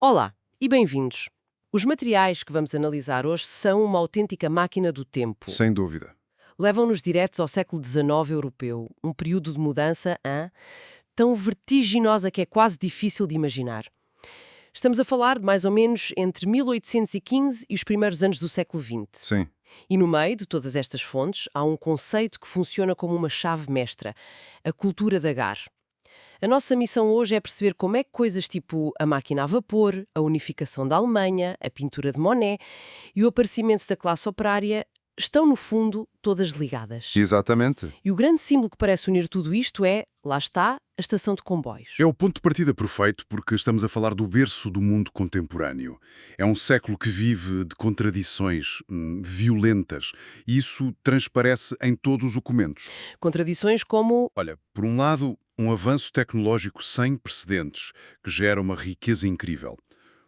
Olá e bem-vindos. Os materiais que vamos analisar hoje são uma autêntica máquina do tempo. Sem dúvida. Levam-nos diretos ao século XIX europeu, um período de mudança tão vertiginosa que é quase difícil de imaginar. Estamos a falar de mais ou menos entre 1815 e os primeiros anos do século XX. Sim. E no meio de todas estas fontes há um conceito que funciona como uma chave mestra, a cultura da Gar. A nossa missão hoje é perceber como é que coisas tipo a máquina a vapor, a unificação da Alemanha, a pintura de Monet e o aparecimento da classe operária estão, no fundo, todas ligadas. Exatamente. E o grande símbolo que parece unir tudo isto é, lá está, a estação de comboios. É o ponto de partida perfeito porque estamos a falar do berço do mundo contemporâneo. É um século que vive de contradições violentas e isso transparece em todos os documentos. Contradições como Olha, por um lado, um avanço tecnológico sem precedentes que gera uma riqueza incrível.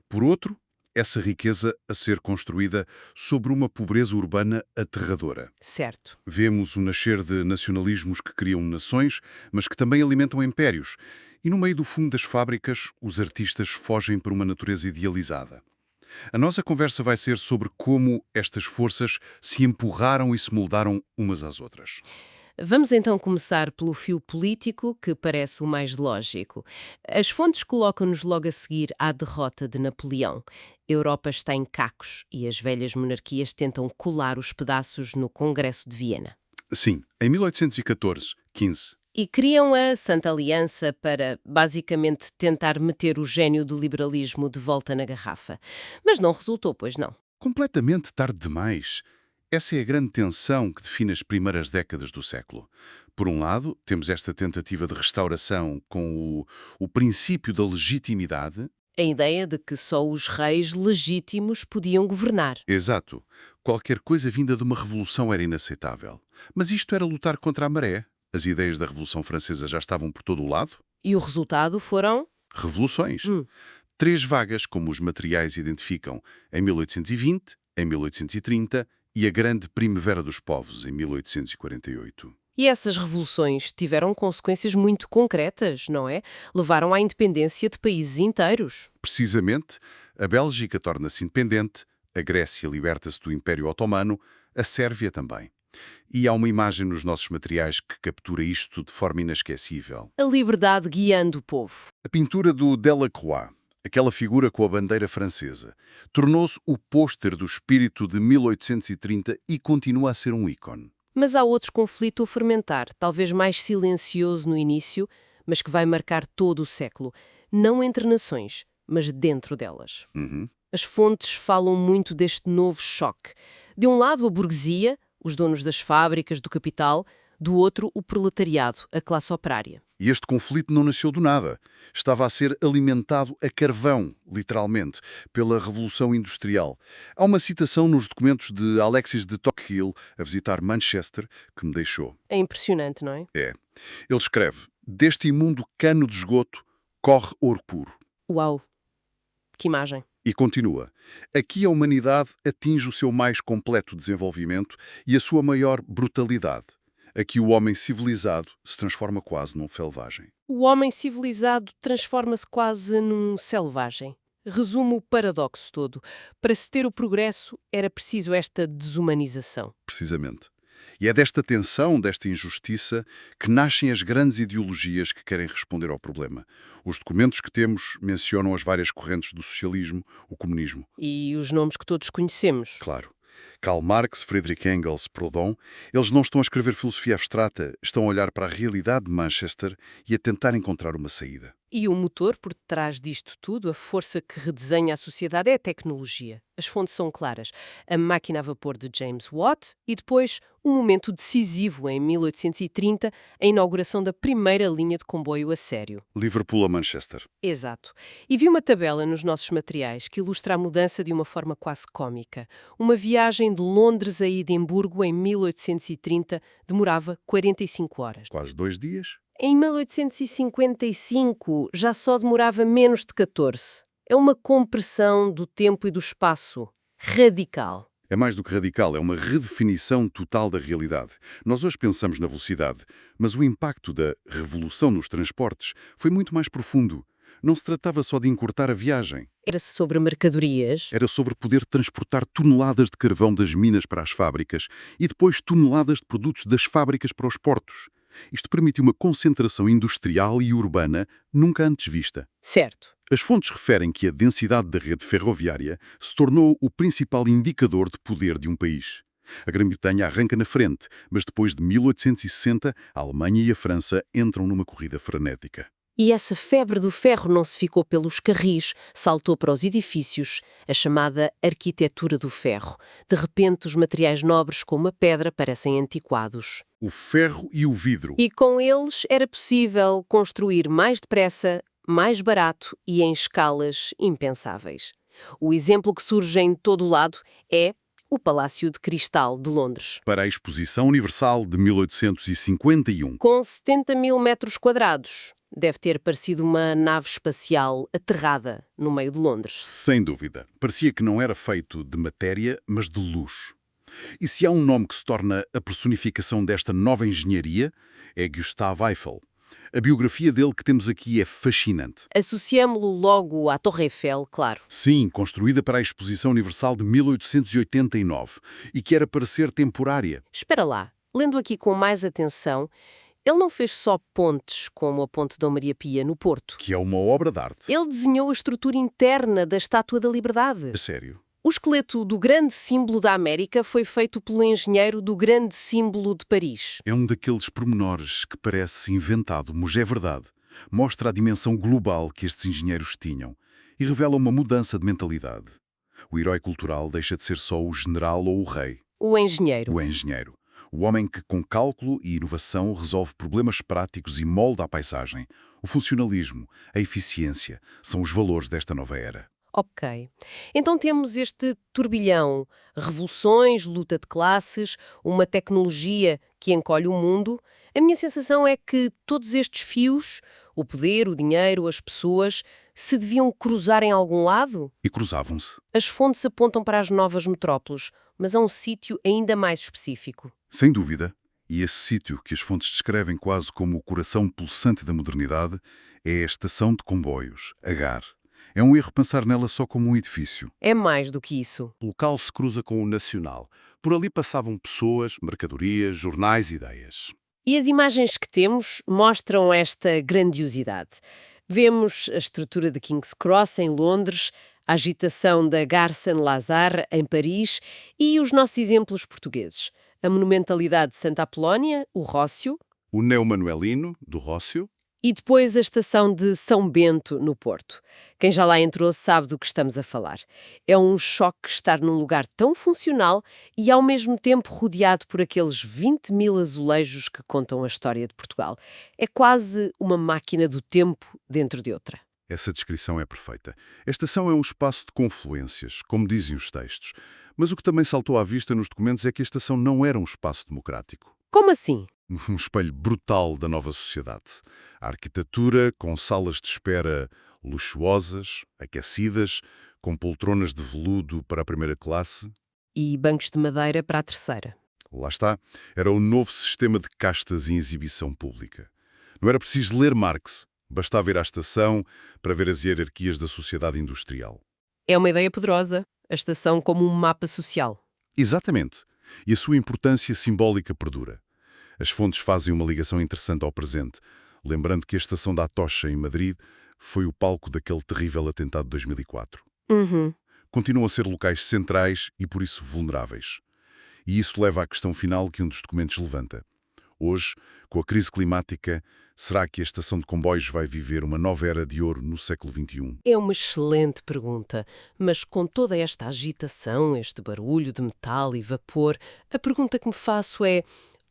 Por outro, essa riqueza a ser construída sobre uma pobreza urbana aterradora. certo. Vemos o nascer de nacionalismos que criam nações, mas que também alimentam impérios. E no meio do fumo das fábricas, os artistas fogem para uma natureza idealizada. A nossa conversa vai ser sobre como estas forças se empurraram e se moldaram umas às outras. Vamos então começar pelo fio político, que parece o mais lógico. As fontes colocam-nos logo a seguir à derrota de Napoleão. A Europa está em cacos e as velhas monarquias tentam colar os pedaços no Congresso de Viena. Sim, em 1814-15, E criam a Santa Aliança para, basicamente, tentar meter o gênio do liberalismo de volta na garrafa. Mas não resultou, pois não. completamente tarde demais. Essa é a grande tensão que define as primeiras décadas do século. Por um lado, temos esta tentativa de restauração com o princípio da legitimidade. A ideia de que só os reis legítimos podiam governar. Exato. Qualquer coisa vinda de uma revolução era inaceitável. Mas isto era lutar contra a maré. As ideias da Revolução Francesa já estavam por todo o lado. E o resultado foram... Revoluções. Hum. Três vagas, como os materiais identificam, em 1820, em 1830 e a Grande Primavera dos Povos, em 1848. E essas revoluções tiveram consequências muito concretas, não é? Levaram à independência de países inteiros. Precisamente, a Bélgica torna-se independente, a Grécia liberta-se do Império Otomano, a Sérvia também. E há uma imagem nos nossos materiais que captura isto de forma inesquecível. A liberdade guiando o povo. A pintura do Delacroix, aquela figura com a bandeira francesa, tornou-se o pôster do espírito de 1830 e continua a ser um ícone. Mas há outro conflito a fermentar, talvez mais silencioso no início, mas que vai marcar todo o século. Não entre nações, mas dentro delas. Uhum. As fontes falam muito deste novo choque. De um lado, a burguesia, os donos das fábricas, do capital, do outro, o proletariado, a classe operária. E este conflito não nasceu do nada. Estava a ser alimentado a carvão, literalmente, pela Revolução Industrial. Há uma citação nos documentos de Alexis de Tocqueville a visitar Manchester que me deixou. É impressionante, não é? É. Ele escreve: "Deste imundo cano de esgoto corre ouro puro." Uau, que imagem. E continua: "Aqui a humanidade atinge o seu mais completo desenvolvimento e a sua maior brutalidade. Aqui o homem civilizado se transforma quase num selvagem." O homem civilizado transforma-se quase num selvagem. Resumo o paradoxo todo. Para se ter o progresso, era preciso esta desumanização. Precisamente. E é desta tensão, desta injustiça, que nascem as grandes ideologias que querem responder ao problema. Os documentos que temos mencionam as várias correntes do socialismo, o comunismo. E os nomes que todos conhecemos. Claro. Karl Marx, Friedrich Engels, Proudhon, eles não estão a escrever filosofia abstrata, estão a olhar para a realidade de Manchester e a tentar encontrar uma saída. E o motor por trás disto tudo, a força que redesenha a sociedade, é a tecnologia. As fontes são claras. A máquina a vapor de James Watt e depois um momento decisivo em 1830, a inauguração da primeira linha de comboio a sério. Liverpool a Manchester. Exato. E vi uma tabela nos nossos materiais que ilustra a mudança de uma forma quase cômica. Uma viagem de Londres a Edimburgo em 1830 demorava 45 horas. Quase 2 dias. Em 1855 já só demorava menos de 14. É uma compressão do tempo e do espaço radical. É mais do que radical, é uma redefinição total da realidade. Nós hoje pensamos na velocidade, mas o impacto da revolução nos transportes foi muito mais profundo. Não se tratava só de encurtar a viagem. Era sobre mercadorias. Era sobre poder transportar toneladas de carvão das minas para as fábricas e depois toneladas de produtos das fábricas para os portos. Isto permite uma concentração industrial e urbana nunca antes vista. Certo. As fontes referem que a densidade da rede ferroviária se tornou o principal indicador de poder de um país. A Grã-Bretanha arranca na frente, mas depois de 1860, a Alemanha e a França entram numa corrida frenética. E essa febre do ferro não se ficou pelos carris, saltou para os edifícios, a chamada arquitetura do ferro. De repente, os materiais nobres como a pedra parecem antiquados. O ferro e o vidro. E com eles era possível construir mais depressa, mais barato e em escalas impensáveis. O exemplo que surge em todo o lado é o Palácio de Cristal de Londres. Para a Exposição Universal de 1851. Com 70 mil metros quadrados, deve ter parecido uma nave espacial aterrada no meio de Londres. Sem dúvida. Parecia que não era feito de matéria, mas de luz. E se há um nome que se torna a personificação desta nova engenharia, é Gustave Eiffel. A biografia dele que temos aqui é fascinante. Associamo-lo logo à Torre Eiffel, claro. Sim, construída para a Exposição Universal de 1889 e que era para ser temporária. Espera lá, lendo aqui com mais atenção, ele não fez só pontes como a Ponte Dom Maria Pia no Porto. Que é uma obra de arte. Ele desenhou a estrutura interna da Estátua da Liberdade. A sério. O esqueleto do grande símbolo da América foi feito pelo engenheiro do grande símbolo de Paris. É um daqueles pormenores que parece inventado, mas é verdade. Mostra a dimensão global que estes engenheiros tinham e revela uma mudança de mentalidade. O herói cultural deixa de ser só o general ou o rei. O engenheiro. O engenheiro. O homem que, com cálculo e inovação, resolve problemas práticos e molda a paisagem. O funcionalismo, a eficiência, são os valores desta nova era. Ok. Então temos este turbilhão, revoluções, luta de classes, uma tecnologia que encolhe o mundo. A minha sensação é que todos estes fios, o poder, o dinheiro, as pessoas, se deviam cruzar em algum lado? E cruzavam-se. As fontes apontam para as novas metrópoles, mas há um sítio ainda mais específico. Sem dúvida. E esse sítio, que as fontes descrevem quase como o coração pulsante da modernidade, é a estação de comboios, a GAR. É um erro pensar nela só como um edifício. É mais do que isso. O local se cruza com o Nacional. Por ali passavam pessoas, mercadorias, jornais e ideias. E as imagens que temos mostram esta grandiosidade. Vemos a estrutura de King's Cross em Londres, a agitação da Gare Saint-Lazare em Paris e os nossos exemplos portugueses. A monumentalidade de Santa Apolónia, o Rócio, O Neomanuelino, do Rócio. e depois a estação de São Bento, no Porto. Quem já lá entrou sabe do que estamos a falar. É um choque estar num lugar tão funcional e ao mesmo tempo rodeado por aqueles 20 mil azulejos que contam a história de Portugal. É quase uma máquina do tempo dentro de outra. Essa descrição é perfeita. A estação é um espaço de confluências, como dizem os textos. Mas o que também saltou à vista nos documentos é que a estação não era um espaço democrático. Como assim? Um espelho brutal da nova sociedade. A arquitetura, com salas de espera luxuosas, aquecidas, com poltronas de veludo para a primeira classe. E bancos de madeira para a terceira. Lá está. Era o novo sistema de castas e exibição pública. Não era preciso ler Marx. Bastava ir à estação para ver as hierarquias da sociedade industrial. É uma ideia poderosa. A estação como um mapa social. Exatamente. E a sua importância simbólica perdura. As fontes fazem uma ligação interessante ao presente, lembrando que a estação da Atocha, em Madrid, foi o palco daquele terrível atentado de 2004. Continuam a ser locais centrais e, por isso, vulneráveis. E isso leva à questão final que um dos documentos levanta. Hoje, com a crise climática, será que a estação de comboios vai viver uma nova era de ouro no século XXI? É uma excelente pergunta, mas com toda esta agitação, este barulho de metal e vapor, a pergunta que me faço é: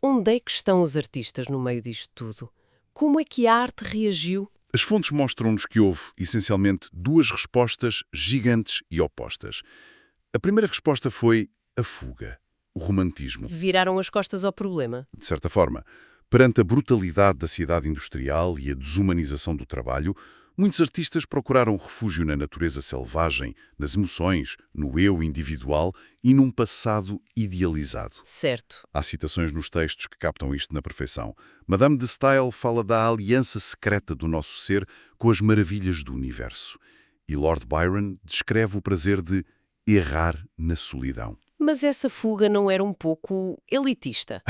onde é que estão os artistas no meio disto tudo? Como é que a arte reagiu? As fontes mostram-nos que houve, essencialmente, duas respostas gigantes e opostas. A primeira resposta foi a fuga, o romantismo. Viraram as costas ao problema. De certa forma, perante a brutalidade da cidade industrial e a desumanização do trabalho, Muitos artistas procuraram refúgio na natureza selvagem, nas emoções, no eu individual e num passado idealizado. Certo. Há citações nos textos que captam isto na perfeição. Madame de Staël fala da aliança secreta do nosso ser com as maravilhas do universo. E Lord Byron descreve o prazer de errar na solidão. Mas essa fuga não era um pouco elitista?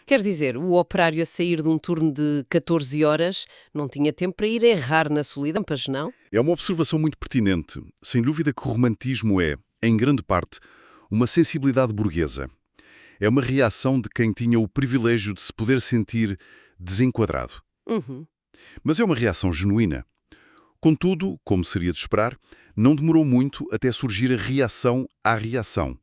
Quer dizer, o operário a sair de um turno de 14 horas não tinha tempo para ir errar na solidão, pois não? É uma observação muito pertinente. Sem dúvida que o romantismo é, em grande parte, uma sensibilidade burguesa. É uma reação de quem tinha o privilégio de se poder sentir desenquadrado. Uhum. Mas é uma reação genuína. Contudo, como seria de esperar, não demorou muito até surgir a reação à reação.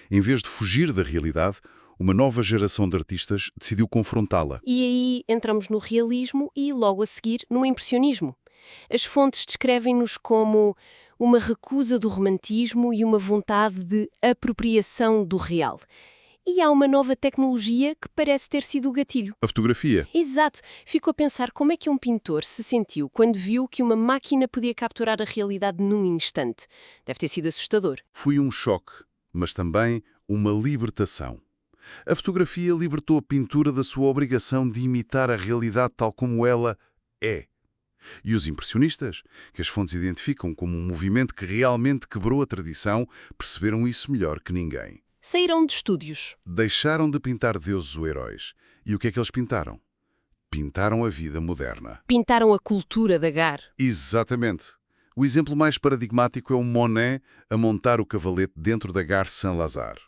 Em vez de fugir da realidade, uma nova geração de artistas decidiu confrontá-la. E aí entramos no realismo e, logo a seguir, no impressionismo. As fontes descrevem-nos como uma recusa do romantismo e uma vontade de apropriação do real. E há uma nova tecnologia que parece ter sido o gatilho. A fotografia. Exato. Fico a pensar como é que um pintor se sentiu quando viu que uma máquina podia capturar a realidade num instante. Deve ter sido assustador. Foi um choque, mas também uma libertação. A fotografia libertou a pintura da sua obrigação de imitar a realidade tal como ela é. E os impressionistas, que as fontes identificam como um movimento que realmente quebrou a tradição, perceberam isso melhor que ninguém. Saíram de estúdios. Deixaram de pintar deuses ou heróis. E o que é que eles pintaram? Pintaram a vida moderna. Pintaram a cultura da Gare. Exatamente. O exemplo mais paradigmático é o Monet a montar o cavalete dentro da Gare Saint-Lazare.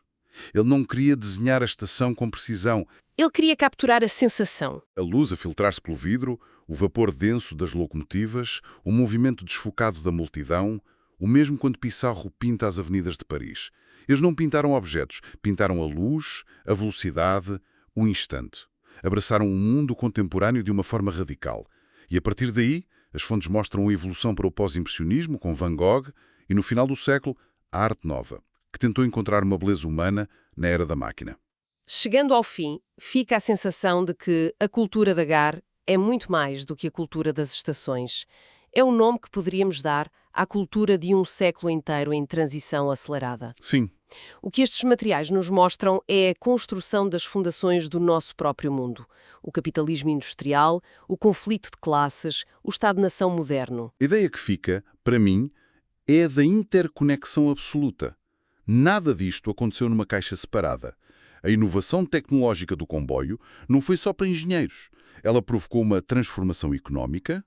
Ele não queria desenhar a estação com precisão. Ele queria capturar a sensação. A luz a filtrar-se pelo vidro, o vapor denso das locomotivas, o movimento desfocado da multidão, o mesmo quando Pissarro pinta as avenidas de Paris. Eles não pintaram objetos, pintaram a luz, a velocidade, o instante. Abraçaram o mundo contemporâneo de uma forma radical. E a partir daí, as fontes mostram a evolução para o pós-impressionismo, com Van Gogh, e no final do século, a arte nova, que tentou encontrar uma beleza humana na era da máquina. Chegando ao fim, fica a sensação de que a cultura da Gare é muito mais do que a cultura das estações. É o nome que poderíamos dar à cultura de um século inteiro em transição acelerada. Sim. O que estes materiais nos mostram é a construção das fundações do nosso próprio mundo. O capitalismo industrial, o conflito de classes, o Estado-nação moderno. A ideia que fica, para mim, é a da interconexão absoluta. Nada disto aconteceu numa caixa separada. A inovação tecnológica do comboio não foi só para engenheiros. Ela provocou uma transformação económica,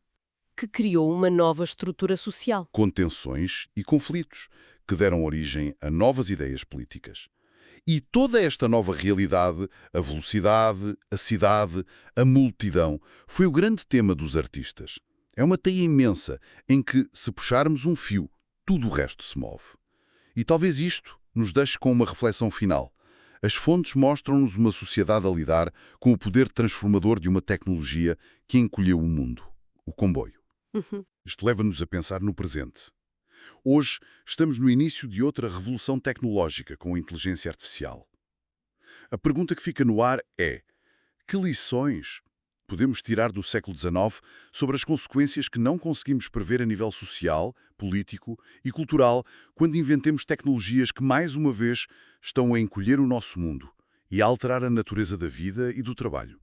Que criou uma nova estrutura social. com tensões e conflitos, que deram origem a novas ideias políticas. E toda esta nova realidade, a velocidade, a cidade, a multidão, foi o grande tema dos artistas. É uma teia imensa em que, se puxarmos um fio, tudo o resto se move. E talvez isto nos deixe com uma reflexão final. As fontes mostram-nos uma sociedade a lidar com o poder transformador de uma tecnologia que encolheu o mundo, o comboio. Isto leva-nos a pensar no presente. Hoje, estamos no início de outra revolução tecnológica com a inteligência artificial. A pergunta que fica no ar é: que lições podemos tirar do século XIX sobre as consequências que não conseguimos prever a nível social, político e cultural quando inventemos tecnologias que, mais uma vez, estão a encolher o nosso mundo e a alterar a natureza da vida e do trabalho?